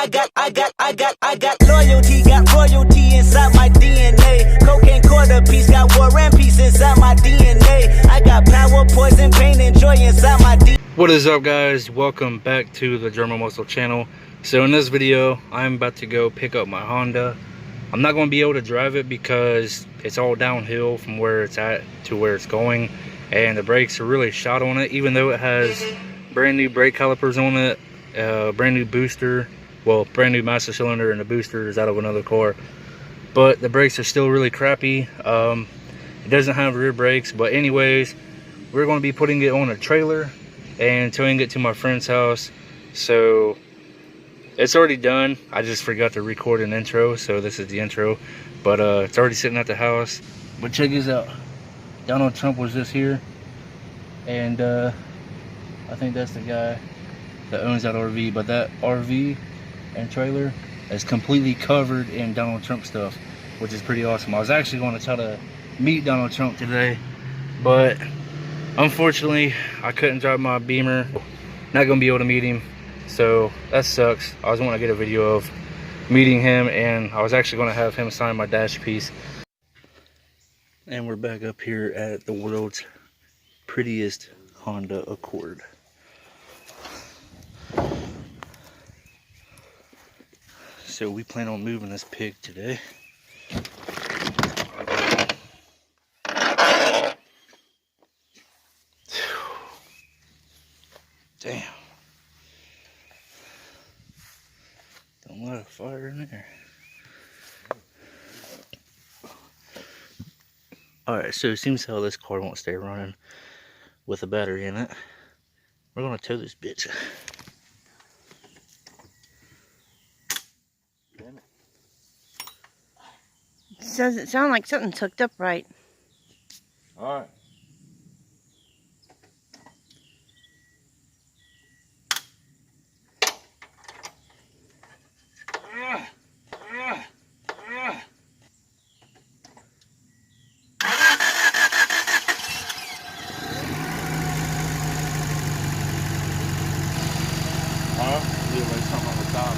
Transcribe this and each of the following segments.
got loyalty, got royalty inside my DNA. Cocaine quarter piece, got war and peace inside my DNA. I got power, poison, pain, and joy inside my DNA. What is up, guys? Welcome back to the German Muscle channel. So in this video, I'm about to go pick up my Honda. I'm not going to be able to drive it because it's all downhill from where it's at to where it's going, and the brakes are really shot on it, even though it has brand new brake calipers on it, brand new booster, well, brand new master cylinder, and the booster is out of another car, but the brakes are still really crappy. It doesn't have rear brakes, but anyways, we're going to be putting it on a trailer and towing it to my friend's house. So it's already done. I just forgot to record an intro, so this is the intro, but it's already sitting at the house. But check this out, Donald Trump was just here, and I think that's the guy that owns that RV, but that RV and trailer is completely covered in Donald Trump stuff, which is pretty awesome. I was actually going to try to meet Donald Trump today, but unfortunately I couldn't drive my Beamer. Not gonna be able to meet him, so that sucks. I was wanting to get a video of meeting him, and I was actually going to have him sign my dash piece. And we're back up here at the world's prettiest Honda Accord. So we plan on moving this pig today. Damn. Don't let a fire in there. Alright, so it seems how this car won't stay running with a battery in it. We're gonna tow this bitch. Damn it. Doesn't sound like something's hooked up right. Alright. Something on the top.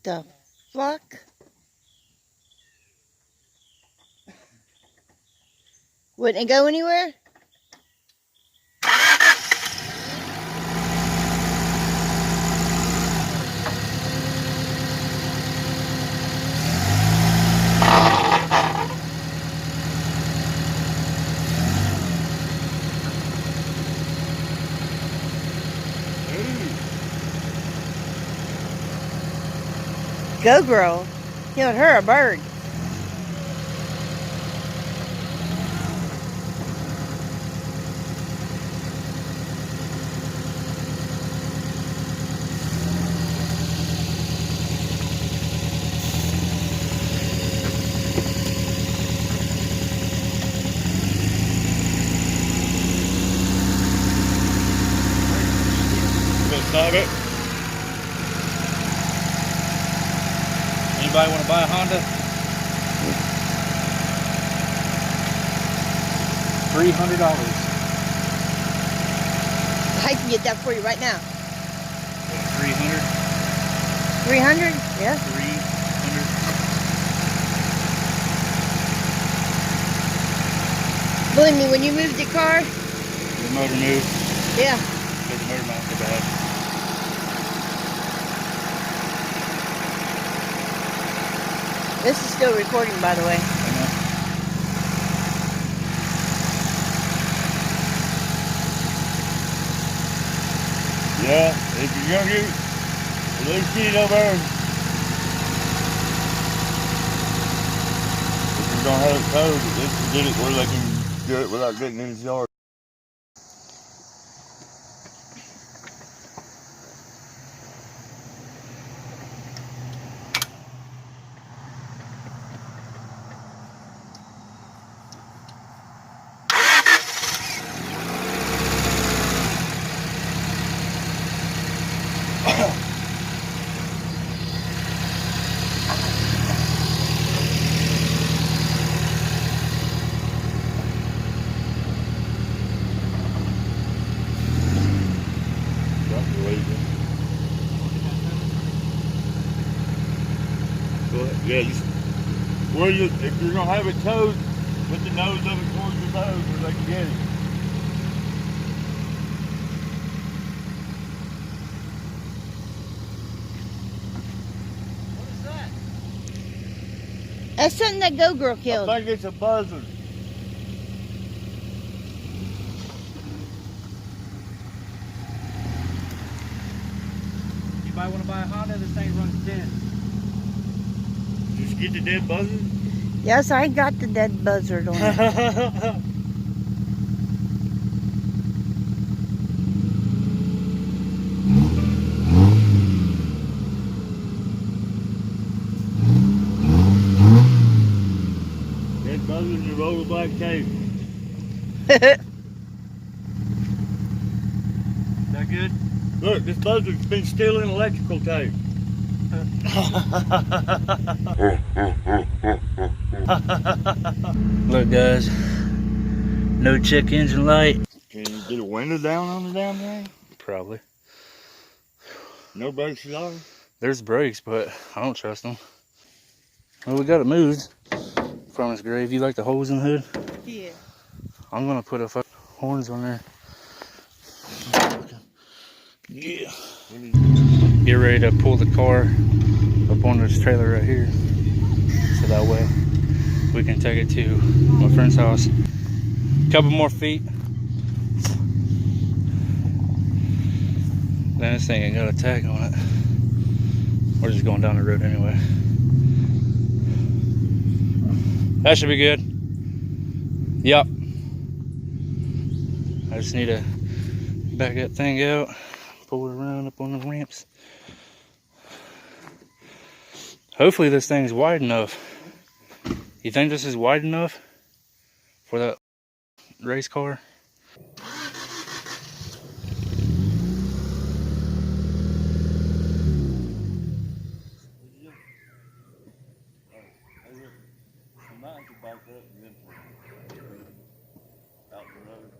The fuck? Wouldn't it go anywhere? Go girl. Killed her a bird. Stop it. Anybody want to buy a Honda? $300. I can get that for you right now. 300. 300? Yeah. 300. Believe me, when you move the car. The motor moved. Yeah. The motor not so bad. This is still recording, by the way. Yeah, if you're younger, at least get it over. If you're gonna have it towed, at least get it where they can do it without getting in his yard. Yeah, just where you, if you're gonna have it towed, put the nose of it towards the nose where they can get it. What is that? That's something that Go Girl I killed. think it's a buzzard. You might want to buy a Honda. This thing runs dead. Just get the dead buzzard. Yes, I got the dead buzzard on it. Dead buzzard and a roll of black tape. Is that good? Look, this buzzard's been stealing electrical tape. Look, guys. No check engine light. Can you get a window down on the damn thing? Probably. No brakes at all? There's brakes, but I don't trust them. Well, we got it moved from its grave. You like the holes in the hood? Yeah. I'm gonna put a fucking horns on there. Yeah. Get ready to pull the car up on this trailer right here, so that way we can take it to my friend's house. Couple more feet, then this thing ain't got a tag on it. We're just going down the road anyway. That should be good. Yep. I just need to back that thing out, pull it around up on the ramps. Hopefully this thing's wide enough. You think this is wide enough for that race car? Out the road.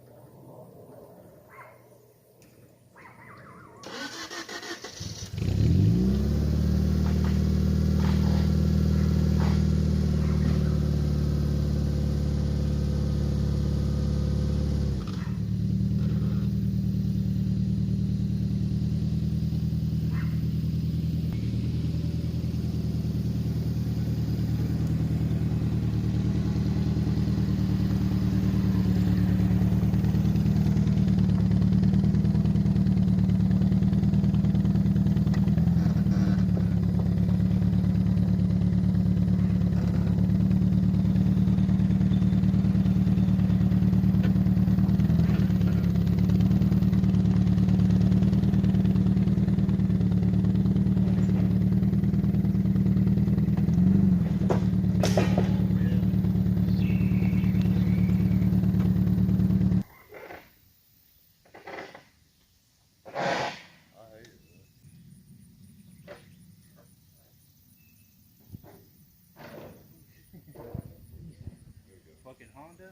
Fucking Honda?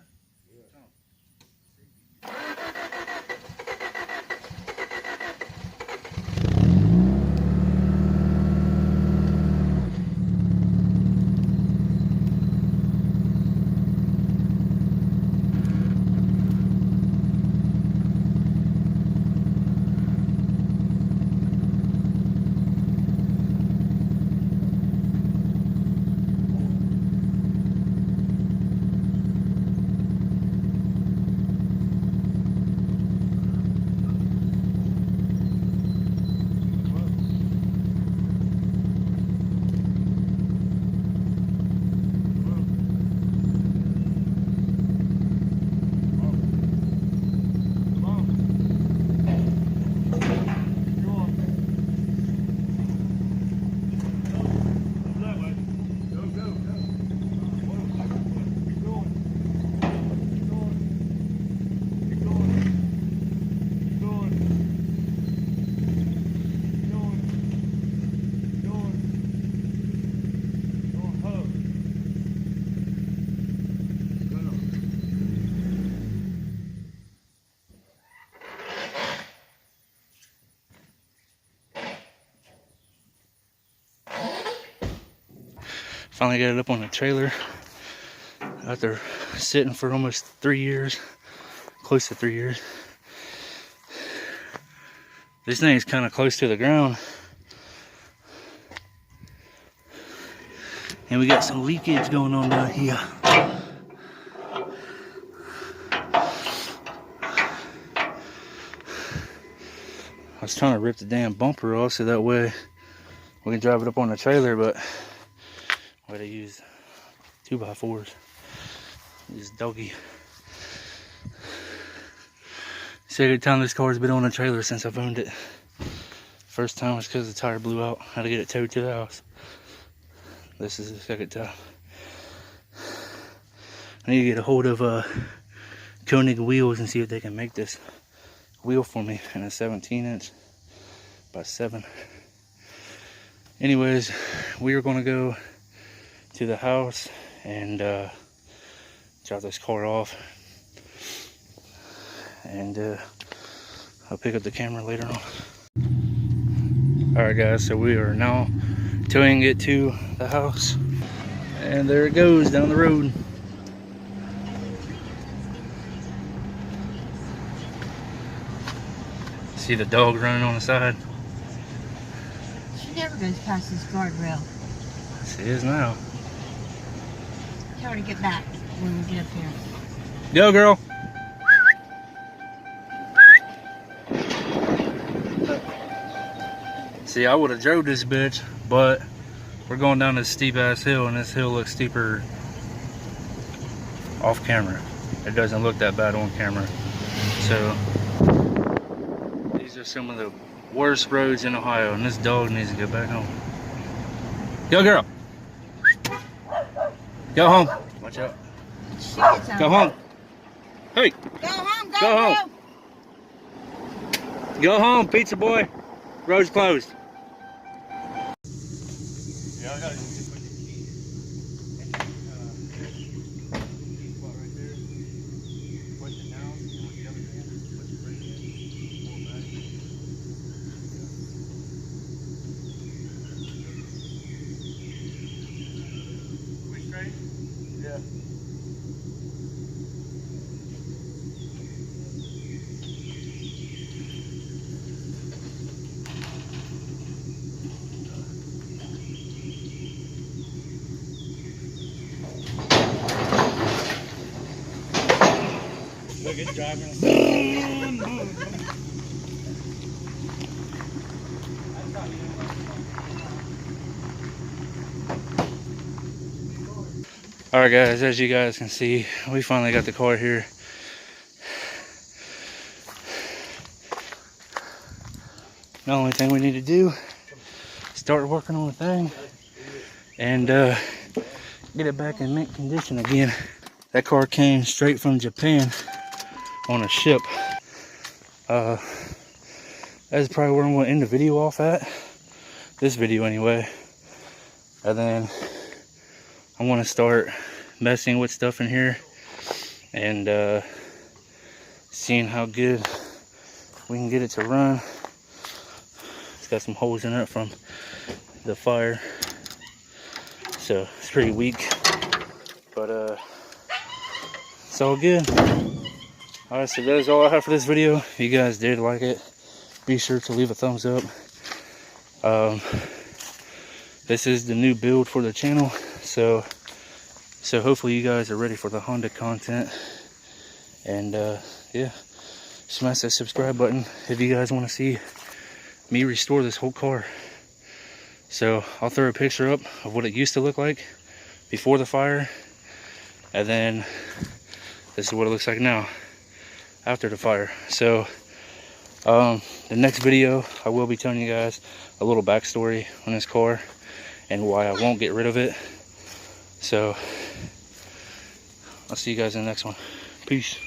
Finally got it up on the trailer after sitting for almost 3 years, close to 3 years. This thing is kind of close to the ground, and we got some leakage going on down here. I was trying to rip the damn bumper off so that way we can drive it up on the trailer, but we had to use 2x4s. This doggy. Second time this car's been on the trailer since I've owned it. First time was because the tire blew out. I had to get it towed to the house. This is the second time. I need to get a hold of Koenig wheels and see if they can make this wheel for me in a 17" by 7. Anyways, we are going to go to the house and drop this car off, and I'll pick up the camera later on. Alright guys, so we are now towing it to the house, and there it goes down the road. See the dog running on the side? She never goes past this guardrail. She is now. Tell her to get back when we get up here. Go, girl. See, I would have drove this bitch, but we're going down this steep ass hill, and this hill looks steeper off camera. It doesn't look that bad on camera. So these are some of the worst roads in Ohio, and this dog needs to go back home. Go, girl. Go home. Watch out. Go home. Hey. Go home, go, Go home. Go home, pizza boy. Road's closed. Yeah, I got it. Just put the key. And key spot right there. Push it down. And with the other hand, push it right in. Pull it back. We straight? Yeah. Look at driving. Alright guys, as you guys can see, we finally got the car here. The only thing we need to do is start working on the thing and get it back in mint condition again. That car came straight from Japan on a ship. That's probably where I'm going to end the video off at. This video anyway. And then I want to start messing with stuff in here and seeing how good we can get it to run. It's got some holes in it from the fire, so it's pretty weak, but it's all good. Alright, so that is all I have for this video. If you guys did like it, be sure to leave a thumbs up. This is the new build for the channel, so hopefully you guys are ready for the Honda content. And yeah, smash that subscribe button if you guys want to see me restore this whole car. So I'll throw a picture up of what it used to look like before the fire, and then this is what it looks like now after the fire. So the next video I will be telling you guys a little backstory on this car and why I won't get rid of it. So I'll see you guys in the next one. Peace.